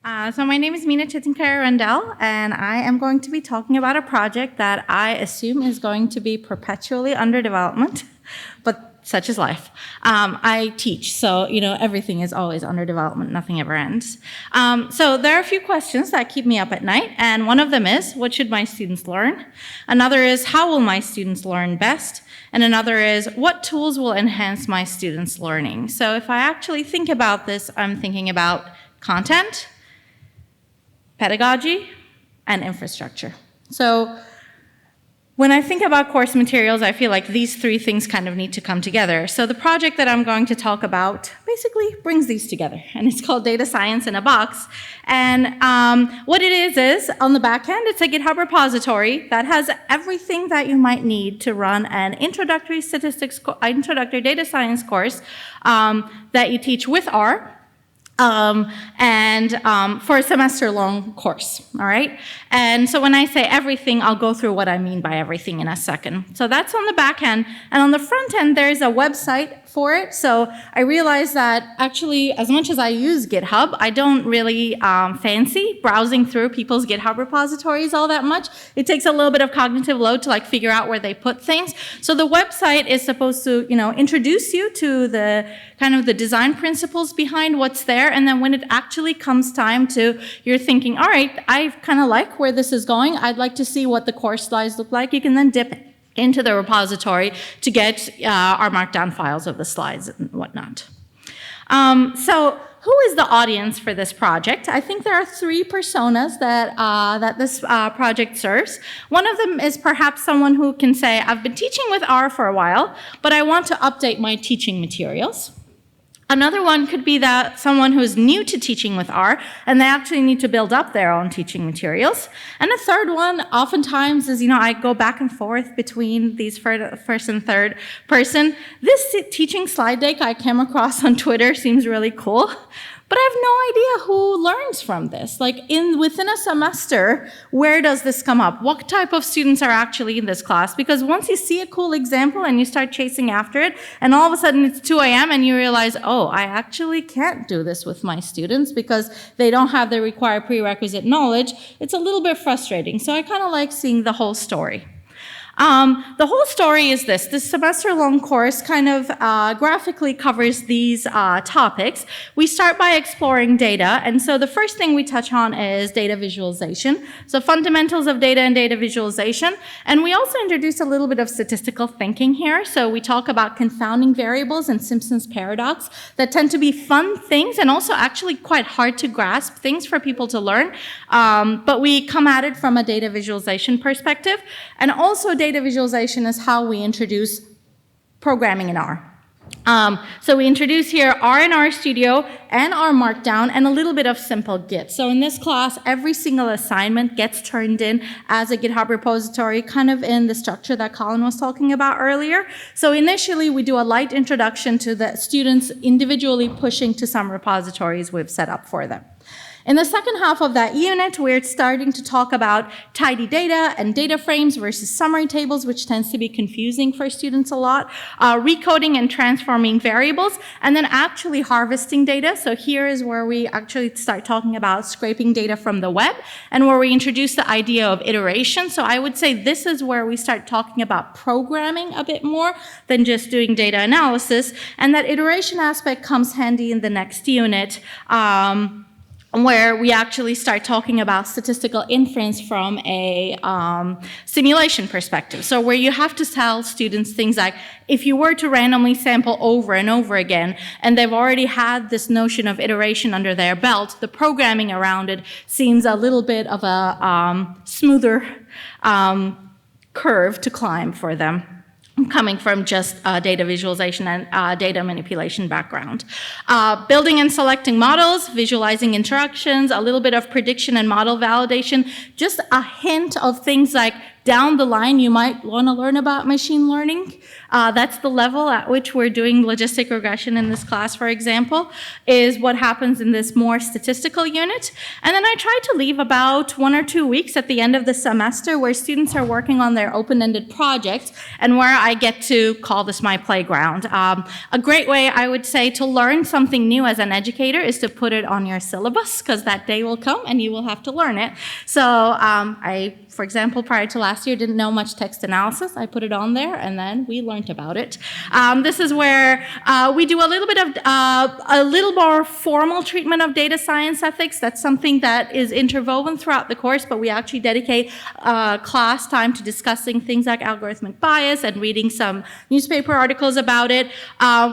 So my name is Çetinkaya Rundel, and I am going to be talking about a project that I assume is going to be perpetually under development, but such is life. I teach, so everything is always under development, nothing ever ends. So there are a few questions that keep me up at night, and one of them is, what should my students learn? Another is, how will my students learn best? And another is, what tools will enhance my students' learning? So if I actually think about this, I'm thinking about content, pedagogy, and infrastructure. So when I think about course materials, I feel like these three things kind of need to come together. So the project that I'm going to talk about basically brings these together, and it's called Data Science in a Box. And what it is on the back end, it's a GitHub repository that has everything that you might need to run an introductory data science course that you teach with R. For a semester-long course, all right? And so when I say everything, I'll go through what I mean by everything in a second. So that's on the back end. And on the front end, there's a website for it. So I realized that actually, as much as I use GitHub, I don't really fancy browsing through people's GitHub repositories all that much. It takes a little bit of cognitive load to figure out where they put things. So the website is supposed to, introduce you to the kind of the design principles behind what's there. And then when it actually comes time to, you're thinking, all right, I kind of like where this is going. I'd like to see what the course slides look like. You can then dip into the repository to get our markdown files of the slides and whatnot. So who is the audience for this project? I think there are three personas that this project serves. One of them is perhaps someone who can say, I've been teaching with R for a while, but I want to update my teaching materials. Another one could be that someone who's new to teaching with R, and they actually need to build up their own teaching materials. And a third one, oftentimes, is, I go back and forth between these first and third person. This teaching slide deck I came across on Twitter seems really cool, but I have no idea who learns from this. Within a semester, where does this come up? What type of students are actually in this class? Because once you see a cool example and you start chasing after it, and all of a sudden it's 2 a.m. and you realize, oh, I actually can't do this with my students because they don't have the required prerequisite knowledge, it's a little bit frustrating. So I kind of like seeing the whole story. The whole story is this. This semester-long course kind of graphically covers these topics. We start by exploring data, and so the first thing we touch on is data visualization, so fundamentals of data and data visualization, and we also introduce a little bit of statistical thinking here, so we talk about confounding variables and Simpson's paradox that tend to be fun things and also actually quite hard to grasp things for people to learn, but we come at it from a data visualization perspective, and also data visualization is how we introduce programming in R. So we introduce here R in RStudio and R Markdown and a little bit of simple Git. So in this class, every single assignment gets turned in as a GitHub repository, kind of in the structure that Colin was talking about earlier. So initially, we do a light introduction to the students individually pushing to some repositories we've set up for them. In the second half of that unit, we're starting to talk about tidy data and data frames versus summary tables, which tends to be confusing for students a lot, recoding and transforming variables, and then actually harvesting data. So here is where we actually start talking about scraping data from the web and where we introduce the idea of iteration. So I would say this is where we start talking about programming a bit more than just doing data analysis. And that iteration aspect comes handy in the next unit, where we actually start talking about statistical inference from a simulation perspective. So where you have to tell students things like, if you were to randomly sample over and over again, and they've already had this notion of iteration under their belt, the programming around it seems a little bit of a smoother curve to climb for them, coming from just data visualization and data manipulation background. Building and selecting models, visualizing interactions, a little bit of prediction and model validation, just a hint of things like down the line, you might want to learn about machine learning. That's the level at which we're doing logistic regression in this class, for example, is what happens in this more statistical unit. And then I try to leave about 1 or 2 weeks at the end of the semester where students are working on their open-ended projects and where I get to call this my playground. A great way, I would say, to learn something new as an educator is to put it on your syllabus, because that day will come and you will have to learn it. So I, for example, prior to last year, didn't know much text analysis. I put it on there, and then we learned about it. This is where we do a little bit of a little more formal treatment of data science ethics. That's something that is interwoven throughout the course, but we actually dedicate class time to discussing things like algorithmic bias and reading some newspaper articles about it.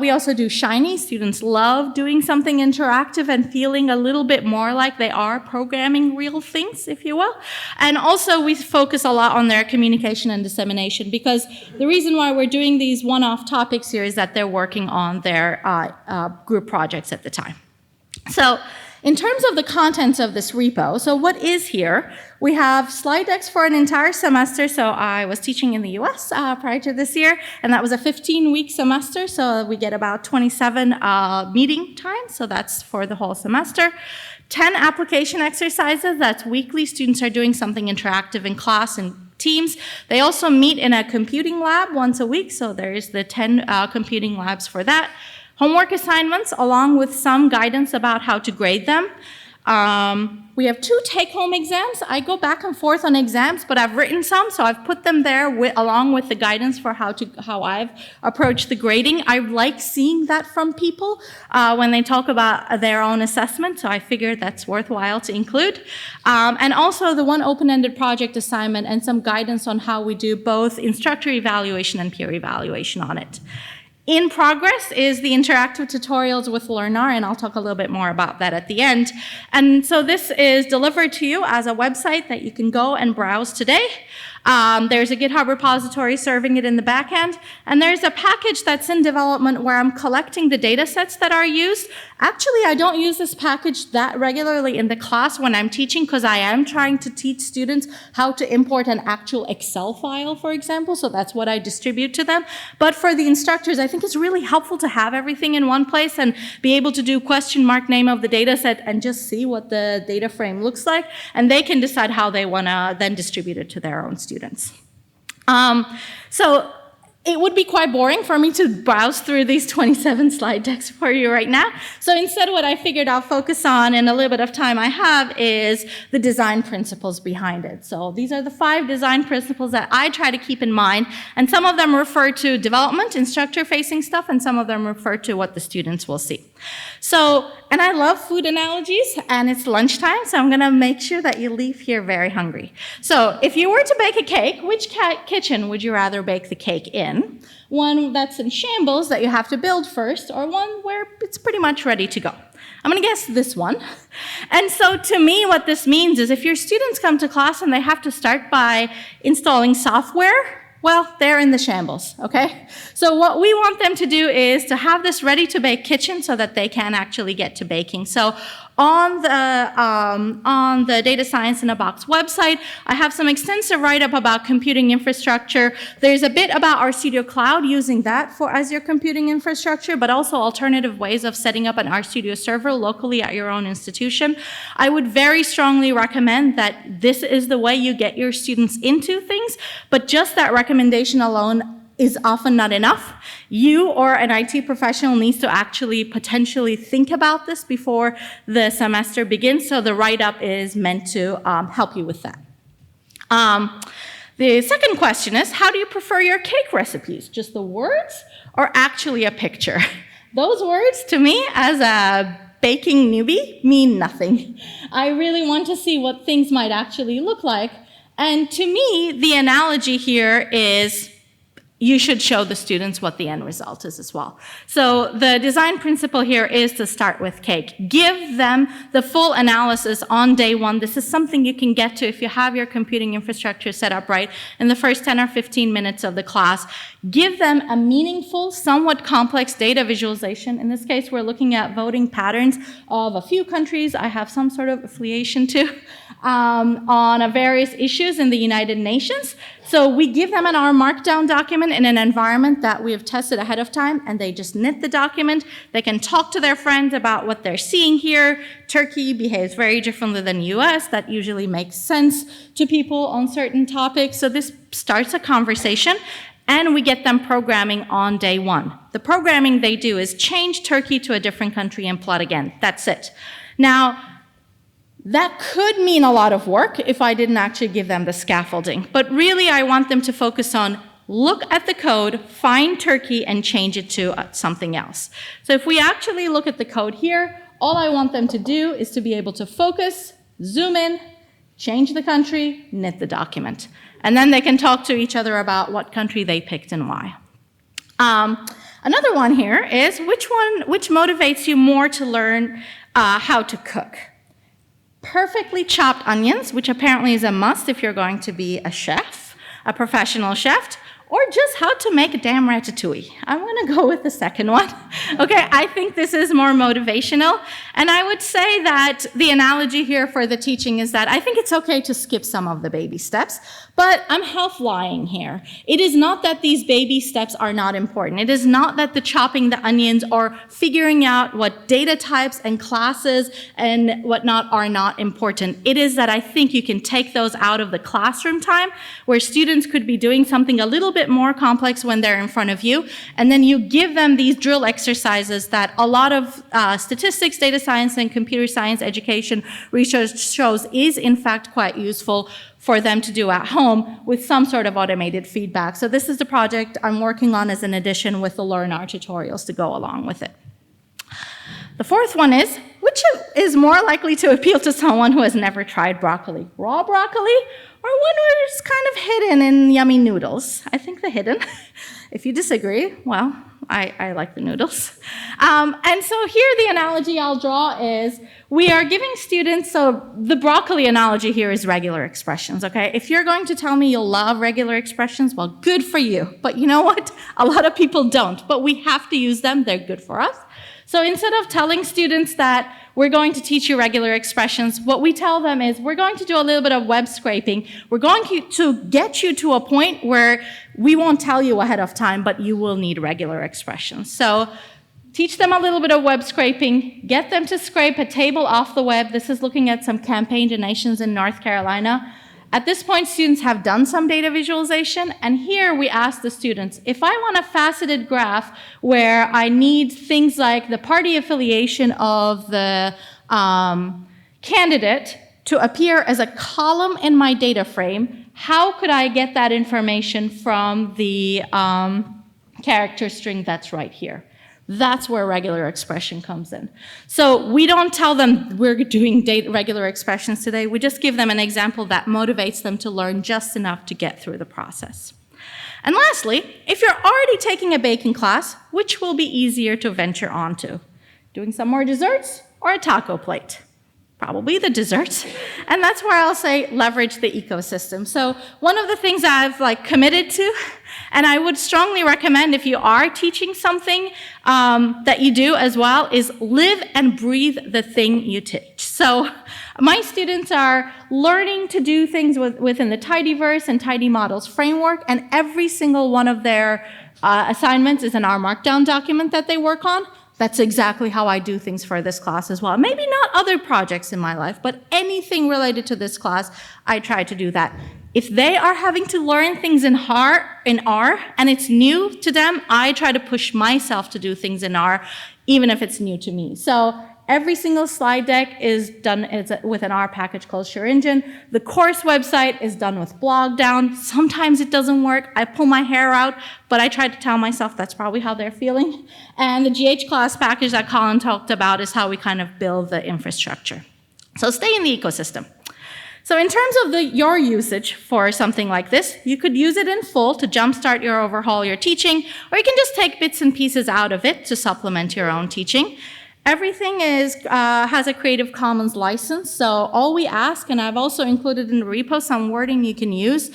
We also do Shiny. Students love doing something interactive and feeling a little bit more like they are programming real things, if you will. And also we focus a lot on their communication and dissemination, because the reason why we're doing these one-off topics here is that they're working on their group projects at the time. So in terms of the contents of this repo, so what is here? We have slide decks for an entire semester. So I was teaching in the US prior to this year, and that was a 15-week semester. So we get about 27 meeting times. So that's for the whole semester. 10 application exercises. That's weekly. Students are doing something interactive in class and teams. They also meet in a computing lab once a week. So there's the 10 computing labs for that. Homework assignments, along with some guidance about how to grade them. We have 2 take-home exams. I go back and forth on exams, but I've written some, so I've put them there along with the guidance for how I've approached the grading. I like seeing that from people when they talk about their own assessment, so I figured that's worthwhile to include. And also the one open-ended project assignment and some guidance on how we do both instructor evaluation and peer evaluation on it. In progress is the interactive tutorials with LearnR, and I'll talk a little bit more about that at the end. And so this is delivered to you as a website that you can go and browse today. There's a GitHub repository serving it in the back end, and there's a package that's in development where I'm collecting the data sets that are used. Actually, I don't use this package that regularly in the class when I'm teaching, because I am trying to teach students how to import an actual Excel file, for example, so that's what I distribute to them. But for the instructors, I think it's really helpful to have everything in one place and be able to do name of the data set and just see what the data frame looks like, and they can decide how they want to then distribute it to their own students. So it would be quite boring for me to browse through these 27 slide decks for you right now. So instead, what I figured I'll focus on in a little bit of time I have is the design principles behind it. So these are the 5 design principles that I try to keep in mind, and some of them refer to development, instructor-facing stuff, and some of them refer to what the students will see. So, and I love food analogies, and it's lunchtime, so I'm gonna make sure that you leave here very hungry. So if you were to bake a cake, which kitchen would you rather bake the cake in? One that's in shambles that you have to build first, or one where it's pretty much ready to go? I'm gonna guess this one. And so to me, what this means is if your students come to class and they have to start by installing software, well, they're in the shambles, okay? So what we want them to do is to have this ready-to-bake kitchen so that they can actually get to baking. So on the Data Science in a Box website, I have some extensive write-up about computing infrastructure. There's a bit about RStudio Cloud, using that as your computing infrastructure, but also alternative ways of setting up an RStudio server locally at your own institution. I would very strongly recommend that this is the way you get your students into things, but just that recommendation alone is often not enough. You or an IT professional needs to actually potentially think about this before the semester begins, so the write-up is meant to help you with that. The second question is, how do you prefer your cake recipes? Just the words or actually a picture? Those words, to me, as a baking newbie, mean nothing. I really want to see what things might actually look like. And to me, the analogy here is you should show the students what the end result is as well. So the design principle here is to start with cake. Give them the full analysis on day one. This is something you can get to if you have your computing infrastructure set up right in the first 10 or 15 minutes of the class. Give them a meaningful, somewhat complex data visualization. In this case, we're looking at voting patterns of a few countries I have some sort of affiliation to on various issues in the United Nations. So we give them an R Markdown document in an environment that we have tested ahead of time, and they just knit the document. They can talk to their friends about what they're seeing here. Turkey behaves very differently than the US. That usually makes sense to people on certain topics. So this starts a conversation, and we get them programming on day one. The programming they do is change Turkey to a different country and plot again. That's it. Now, that could mean a lot of work if I didn't actually give them the scaffolding. But really, I want them to focus on look at the code, find Turkey, and change it to something else. So if we actually look at the code here, all I want them to do is to be able to focus, zoom in, change the country, knit the document. And then they can talk to each other about what country they picked and why. Another one here is which motivates you more to learn how to cook? Perfectly chopped onions, which apparently is a must if you're going to be a chef, a professional chef, or just how to make a damn ratatouille. I'm going to go with the second one. Okay, I think this is more motivational. And I would say that the analogy here for the teaching is that I think it's okay to skip some of the baby steps, but I'm half lying here. It is not that these baby steps are not important. It is not that the chopping the onions or figuring out what data types and classes and whatnot are not important. It is that I think you can take those out of the classroom time where students could be doing something a little bit more complex when they're in front of you, and then you give them these drill exercises that a lot of statistics, data science, and computer science education research shows is in fact quite useful for them to do at home with some sort of automated feedback. So this is the project I'm working on as an addition with the LearnR tutorials to go along with it. The fourth one is, which is more likely to appeal to someone who has never tried broccoli? Raw broccoli or one where it's kind of hidden in yummy noodles? I think the hidden. If you disagree, well, I like the noodles. And so here the analogy I'll draw is we are giving students, so the broccoli analogy here is regular expressions, okay? If you're going to tell me you'll love regular expressions, well, good for you. But you know what? A lot of people don't, but we have to use them. They're good for us. So instead of telling students that we're going to teach you regular expressions, what we tell them is we're going to do a little bit of web scraping. We're going to get you to a point where we won't tell you ahead of time, but you will need regular expressions. So teach them a little bit of web scraping, get them to scrape a table off the web. This is looking at some campaign donations in North Carolina. At this point, students have done some data visualization, and here we ask the students, if I want a faceted graph where I need things like the party affiliation of the candidate to appear as a column in my data frame, how could I get that information from the character string that's right here? That's where regular expression comes in. So we don't tell them we're doing regular expressions today. We just give them an example that motivates them to learn just enough to get through the process. And lastly, if you're already taking a baking class, which will be easier to venture onto? Doing some more desserts or a taco plate? Probably the desserts. And that's where I'll say leverage the ecosystem. So one of the things I've committed to, and I would strongly recommend if you are teaching something that you do as well, is live and breathe the thing you teach. So my students are learning to do things within the Tidyverse and Tidy Models framework, and every single one of their assignments is an R Markdown document that they work on. That's exactly how I do things for this class as well. Maybe not other projects in my life, but anything related to this class, I try to do that. If they are having to learn things in R, and it's new to them, I try to push myself to do things in R, even if it's new to me. So every single slide deck is done with an R package called SureEngine. The course website is done with BlogDown. Sometimes it doesn't work. I pull my hair out, but I try to tell myself that's probably how they're feeling. And the GH class package that Colin talked about is how we kind of build the infrastructure. So stay in the ecosystem. So in terms of your usage for something like this, you could use it in full to jumpstart your overhaul your teaching, or you can just take bits and pieces out of it to supplement your own teaching. Everything has a Creative Commons license, so all we ask, and I've also included in the repo some wording you can use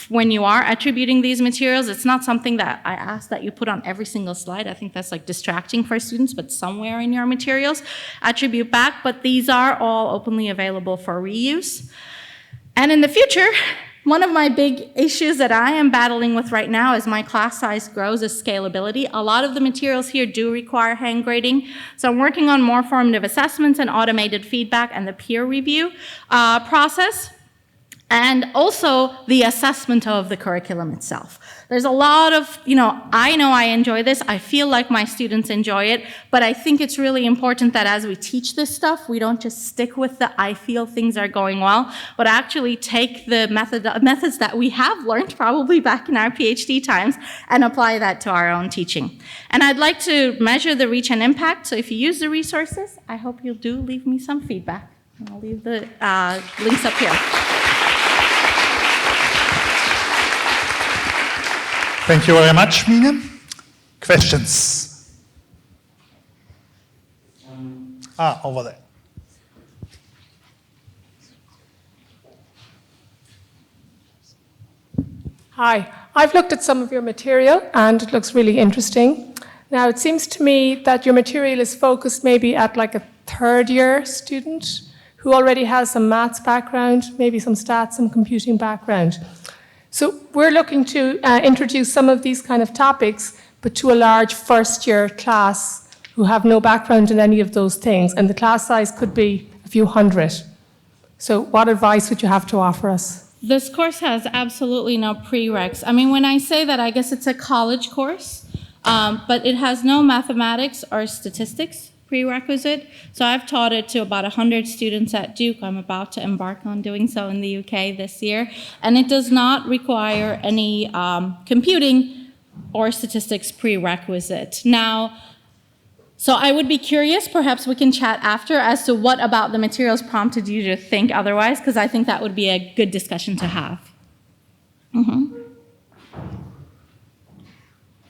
when you are attributing these materials. It's not something that I ask that you put on every single slide. I think that's like distracting for students, but somewhere in your materials, attribute back. But these are all openly available for reuse. And in the future, one of my big issues that I am battling with right now as my class size grows is scalability. A lot of the materials here do require hand grading, so I'm working on more formative assessments and automated feedback and the peer review process, and also the assessment of the curriculum itself. There's a lot of, I know I enjoy this, I feel like my students enjoy it, but I think it's really important that as we teach this stuff, we don't just stick with the I feel things are going well, but actually take the methods that we have learned probably back in our PhD times and apply that to our own teaching. And I'd like to measure the reach and impact, so if you use the resources, I hope you'll do leave me some feedback. And I'll leave the links up here. Thank you very much, Mine. Questions? Over there. Hi, I've looked at some of your material and it looks really interesting. Now, it seems to me that your material is focused maybe at like a third-year student who already has some maths background, maybe some stats, some computing background. So we're looking to introduce some of these kind of topics, but to a large first-year class who have no background in any of those things, and the class size could be a few hundred. So what advice would you have to offer us? This course has absolutely no prereqs. I mean, when I say that, I guess it's a college course, but it has no mathematics or statistics prerequisite. So I've taught it to about 100 students at Duke. I'm about to embark on doing so in the UK this year. And it does not require any computing or statistics prerequisite. Now, so I would be curious, perhaps we can chat after, as to what about the materials prompted you to think otherwise, because I think that would be a good discussion to have.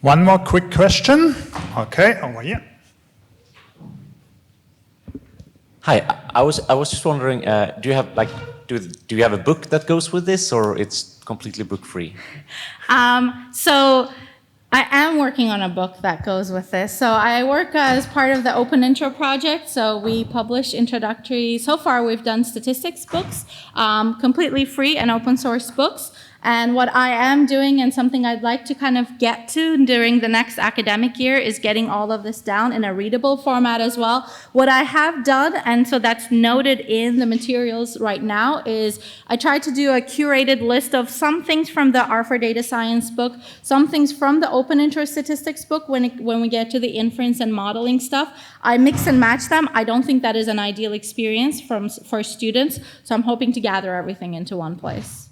One more quick question. Okay, over here. Hi, I was just wondering, do you have do you have a book that goes with this, or it's completely book free? So I am working on a book that goes with this. So I work as part of the Open Intro project. So we publish introductory. So far, we've done statistics books, completely free and open source books. And what I am doing, and something I'd like to kind of get to during the next academic year, is getting all of this down in a readable format as well. What I have done, and so that's noted in the materials right now, is I tried to do a curated list of some things from the R for Data Science book, some things from the Open Intro Statistics book when we get to the inference and modeling stuff. I mix and match them. I don't think that is an ideal experience for students, so I'm hoping to gather everything into one place.